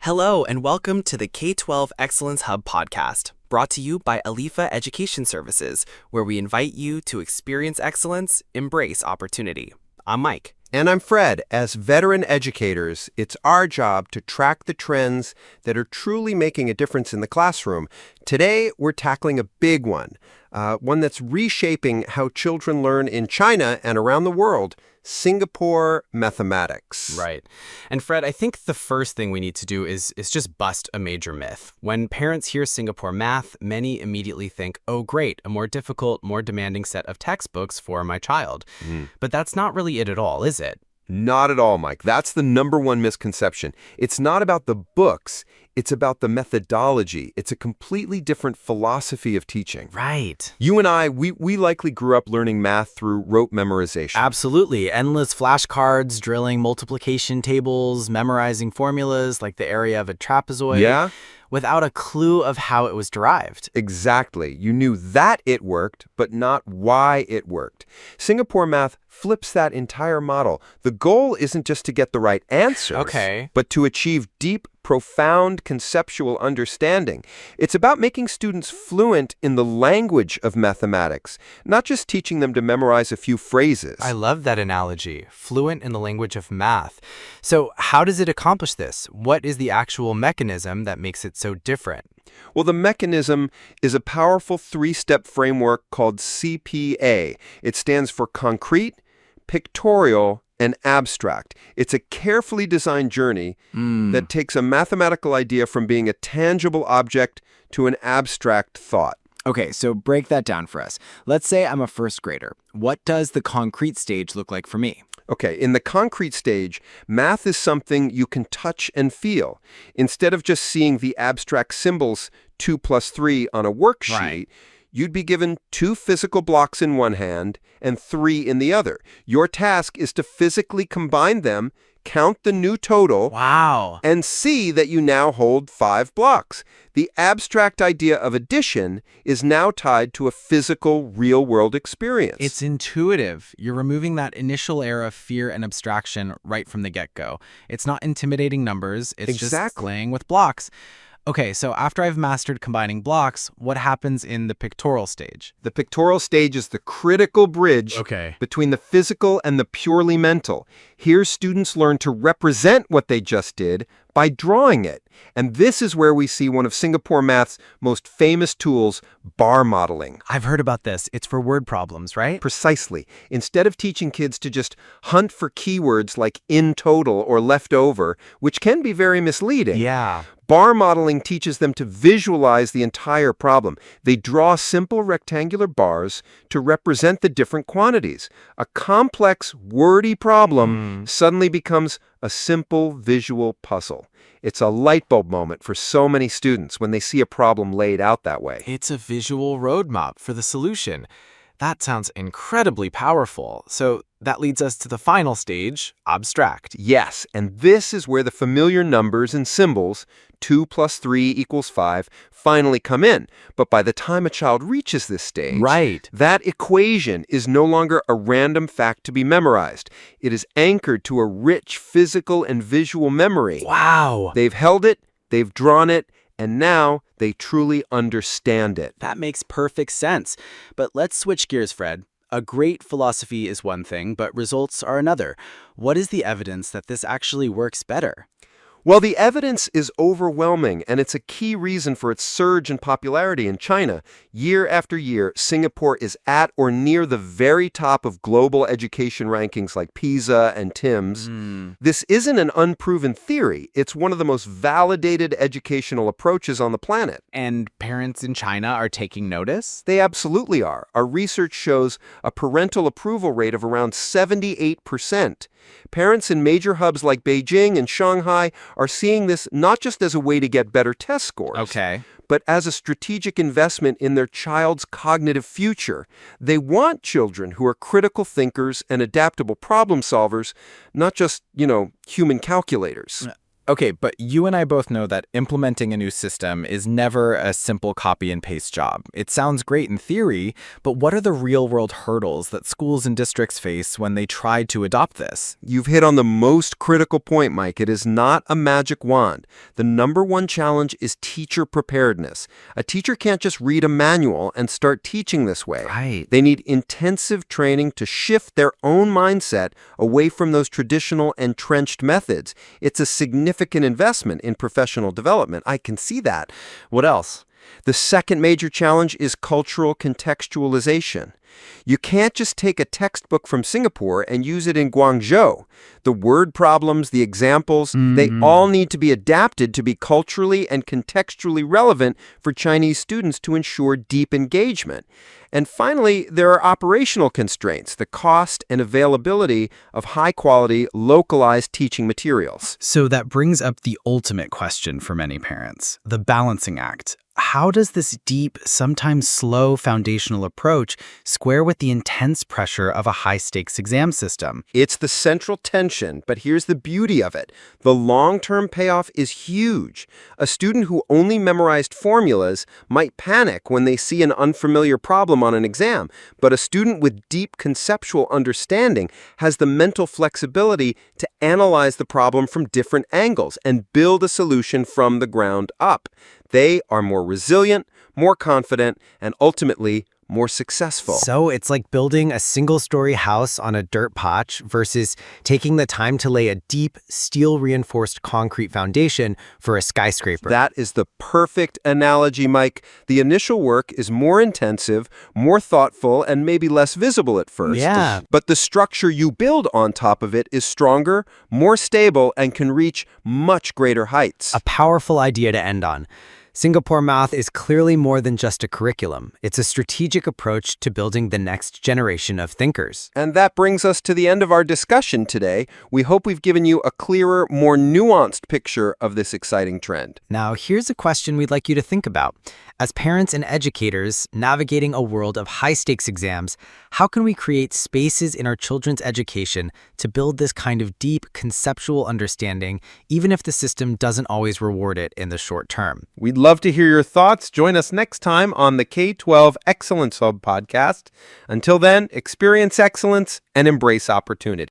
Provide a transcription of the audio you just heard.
Hello, and welcome to the K12 Excellence Hub podcast, brought to you by Alifa Education Services, where we invite you to experience excellence, embrace opportunity. I'm Mike. And I'm Fred. As veteran educators, it's our job to track the trends that are truly making a difference in the classroom. Today, we're tackling a big one that's reshaping how children learn in China and around the world, Singapore mathematics. Right. And Fred, I think the first thing we need to do is just bust a major myth. When parents hear Singapore math, many immediately think, oh, great, a more difficult, more demanding set of textbooks for my child. But that's not really it at all, is it? Not at all, Mike. That's the number one misconception. It's not about the books. It's about the methodology. It's a completely different philosophy of teaching. Right. You and I, we likely grew up learning math through rote memorization. Absolutely. Endless flashcards, drilling multiplication tables, memorizing formulas like the area of a trapezoid. Yeah? Without a clue of how it was derived. Exactly. You knew that it worked, but not why it worked. Singapore math flips that entire model. The goal isn't just to get the right answers, but to achieve deep, profound conceptual understanding. It's about making students fluent in the language of mathematics, not just teaching them to memorize a few phrases. I love that analogy, fluent in the language of math. So how does it accomplish this? What is the actual mechanism that makes it so different? Well, the mechanism is a powerful three-step framework called CPA. It stands for concrete, pictorial, and abstract. It's a carefully designed journey that takes a mathematical idea from being a tangible object to an abstract thought. Okay, so break that down for us. Let's say I'm a first grader. What does the concrete stage look like for me? Okay, in the concrete stage, math is something you can touch and feel. Instead of just seeing the abstract symbols 2 plus 3 on a worksheet, you'd be given 2 physical blocks in one hand and 3 in the other. Your task is to physically combine them, count the new total, and see that you now hold 5 blocks. The abstract idea of addition is now tied to a physical, real-world experience. It's intuitive. You're removing that initial layer of fear and abstraction right from the get-go. It's not intimidating numbers. It's just playing with blocks. Okay, so after I've mastered combining blocks, what happens in the pictorial stage? The pictorial stage is the critical bridge between the physical and the purely mental. Here, students learn to represent what they just did by drawing it. And this is where we see one of Singapore math's most famous tools, bar modeling. I've heard about this. It's for word problems, right? Precisely. Instead of teaching kids to just hunt for keywords like in total or left over, which can be very misleading. Bar modeling teaches them to visualize the entire problem. They draw simple rectangular bars to represent the different quantities. A complex, wordy problem suddenly becomes a simple visual puzzle. It's a light bulb moment for so many students when they see a problem laid out that way. It's a visual roadmap for the solution. That sounds incredibly powerful. So that leads us to the final stage, abstract. Yes, and this is where the familiar numbers and symbols, 2 plus 3 equals 5, finally come in. But by the time a child reaches this stage, that equation is no longer a random fact to be memorized. It is anchored to a rich physical and visual memory. They've held it, they've drawn it, and now they truly understand it. That makes perfect sense. But let's switch gears, Fred. A great philosophy is one thing, but results are another. What is the evidence that this actually works better? Well, the evidence is overwhelming, and it's a key reason for its surge in popularity in China. Year after year, Singapore is at or near the very top of global education rankings like PISA and TIMSS. This isn't an unproven theory. It's one of the most validated educational approaches on the planet. And parents in China are taking notice? They absolutely are. Our research shows a parental approval rate of around 78%. Parents in major hubs like Beijing and Shanghai are seeing this not just as a way to get better test scores, but as a strategic investment in their child's cognitive future. They want children who are critical thinkers and adaptable problem solvers, not just, human calculators. Okay, but you and I both know that implementing a new system is never a simple copy and paste job. It sounds great in theory, but what are the real-world hurdles that schools and districts face when they try to adopt this? You've hit on the most critical point, Mike. It is not a magic wand. The number one challenge is teacher preparedness. A teacher can't just read a manual and start teaching this way. Right. They need intensive training to shift their own mindset away from those traditional entrenched methods. It's a significant investment in professional development. I can see that. What else? The second major challenge is cultural contextualization. You can't just take a textbook from Singapore and use it in Guangzhou. The word problems, the examples, they all need to be adapted to be culturally and contextually relevant for Chinese students to ensure deep engagement. And finally, there are operational constraints, the cost and availability of high-quality, localized teaching materials. So that brings up the ultimate question for many parents, the balancing act. How does this deep, sometimes slow foundational approach square with the intense pressure of a high-stakes exam system? It's the central tension, but here's the beauty of it. The long-term payoff is huge. A student who only memorized formulas might panic when they see an unfamiliar problem on an exam, but a student with deep conceptual understanding has the mental flexibility to analyze the problem from different angles and build a solution from the ground up. They are more resilient, more confident, and ultimately more successful. So it's like building a single-story house on a dirt patch versus taking the time to lay a deep, steel-reinforced concrete foundation for a skyscraper. That is the perfect analogy, Mike. The initial work is more intensive, more thoughtful, and maybe less visible at first. Yeah. But the structure you build on top of it is stronger, more stable, and can reach much greater heights. A powerful idea to end on. Singapore Math is clearly more than just a curriculum. It's a strategic approach to building the next generation of thinkers. And that brings us to the end of our discussion today. We hope we've given you a clearer, more nuanced picture of this exciting trend. Now, here's a question we'd like you to think about. As parents and educators navigating a world of high-stakes exams, how can we create spaces in our children's education to build this kind of deep conceptual understanding, even if the system doesn't always reward it in the short term? We'd love to hear your thoughts. Join us next time on the K12 Excellence Hub podcast. Until then, experience excellence and embrace opportunity.